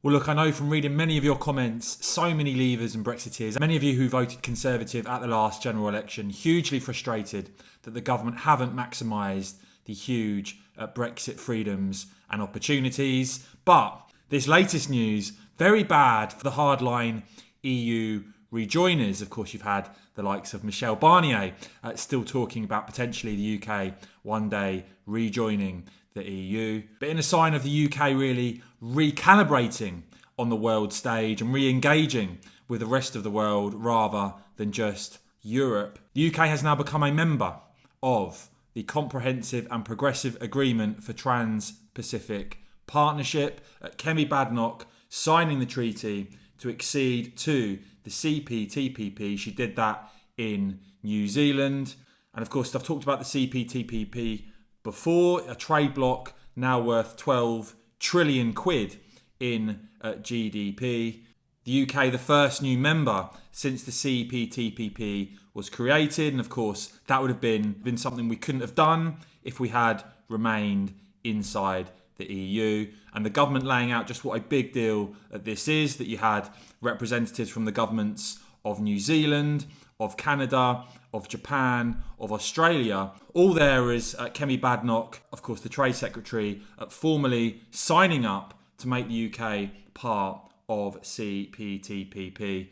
Well, look, I know from reading many of your comments, so many Leavers and Brexiteers, many of you who voted Conservative at the last general election, hugely frustrated that the government haven't maximised the huge Brexit freedoms and opportunities. But this latest news, very bad for the hardline EU rejoiners. Of course, you've had the likes of Michel Barnier still talking about potentially the UK one day rejoining the EU. But in a sign of the UK really recalibrating on the world stage and re-engaging with the rest of the world rather than just Europe, the UK has now become a member of the Comprehensive and Progressive Agreement for Trans-Pacific Partnership. Kemi Badenoch signing the treaty to accede to the CPTPP. She did that in New Zealand. And of course, I've talked about the CPTPP before, a trade bloc now worth 12 trillion quid in GDP. The UK, the first new member since the CPTPP was created. And of course, that would have been something we couldn't have done if we had remained inside the EU. And the government laying out just what a big deal this is, that you had representatives from the governments of New Zealand, of Canada, of Japan, of Australia, all there as Kemi Badenoch, of course the Trade Secretary, formally signing up to make the UK part of CPTPP.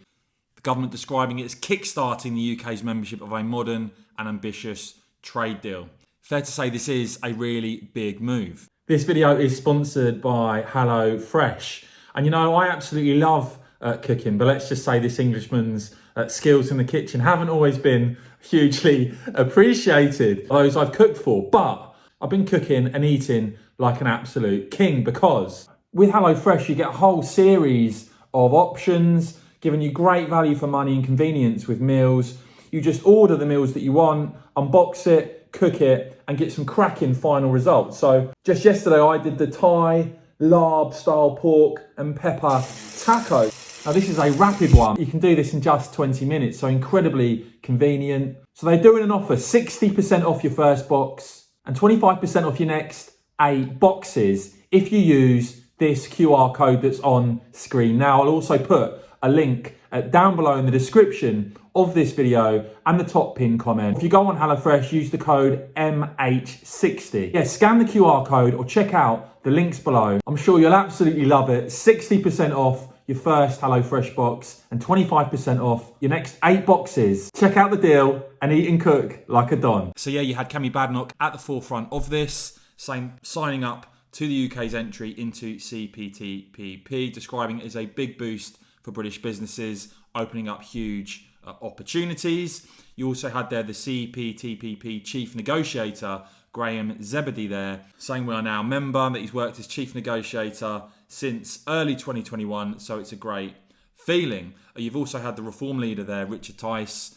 The government describing it as kickstarting the UK's membership of a modern and ambitious trade deal. Fair to say this is a really big move. This video is sponsored by HelloFresh. And you know, I absolutely love cooking, but let's just say this Englishman's skills in the kitchen haven't always been hugely appreciated by those I've cooked for. But I've been cooking and eating like an absolute king, because with HelloFresh you get a whole series of options giving you great value for money and convenience with meals. You just order the meals that you want, unbox it, cook it, and get some cracking final results. So just yesterday I did the Thai larb style pork and pepper taco. Now this is a rapid one. You can do this in just 20 minutes, so incredibly convenient. So they're doing an offer, 60% off your first box and 25% off your next 8 boxes if you use this QR code that's on screen now. I'll also put a link down below in the description of this video and the top pin comment. If you go on HelloFresh, use the code MH60. Yeah, scan the QR code or check out the links below. I'm sure you'll absolutely love it. 60% off your first HelloFresh box and 25% off your next 8 boxes. Check out the deal and eat and cook like a Don. So yeah, you had Kemi Badenoch at the forefront of this, signing up to the UK's entry into CPTPP, describing it as a big boost for British businesses, opening up huge opportunities. You also had there the CPTPP chief negotiator, Graham Zebedee, there, saying we are now a member, that he's worked as chief negotiator since early 2021, so it's a great feeling. You've also had the reform leader there, Richard Tice,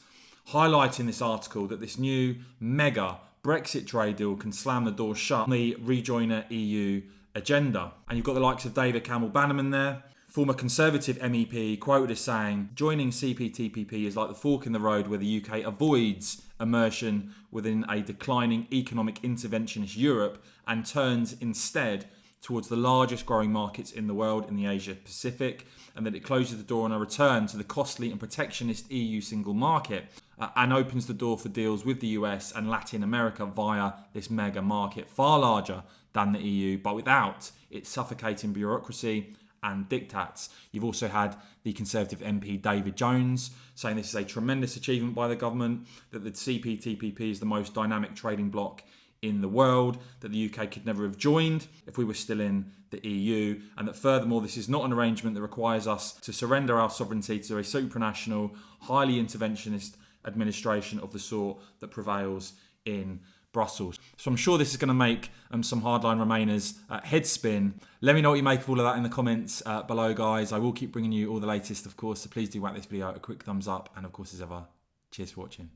highlighting this article that this new mega Brexit trade deal can slam the door shut on the rejoiner EU agenda. And you've got the likes of David Campbell-Bannerman there, former Conservative MEP, quoted as saying, joining CPTPP is like the fork in the road where the UK avoids immersion within a declining economic interventionist Europe and turns instead towards the largest growing markets in the world in the Asia-Pacific, and that it closes the door on a return to the costly and protectionist EU single market and opens the door for deals with the US and Latin America via this mega market, far larger than the EU, but without its suffocating bureaucracy and diktats. You've also had the Conservative MP David Jones saying this is a tremendous achievement by the government, that the CPTPP is the most dynamic trading bloc in the world, that the UK could never have joined if we were still in the EU, and that furthermore this is not an arrangement that requires us to surrender our sovereignty to a supranational, highly interventionist administration of the sort that prevails in Brussels. So I'm sure this is going to make some hardline Remainers head spin. Let me know what you make of all of that in the comments below, guys. I will keep bringing you all the latest, of course, so please do whack this video a quick thumbs up, and of course, as ever, cheers for watching.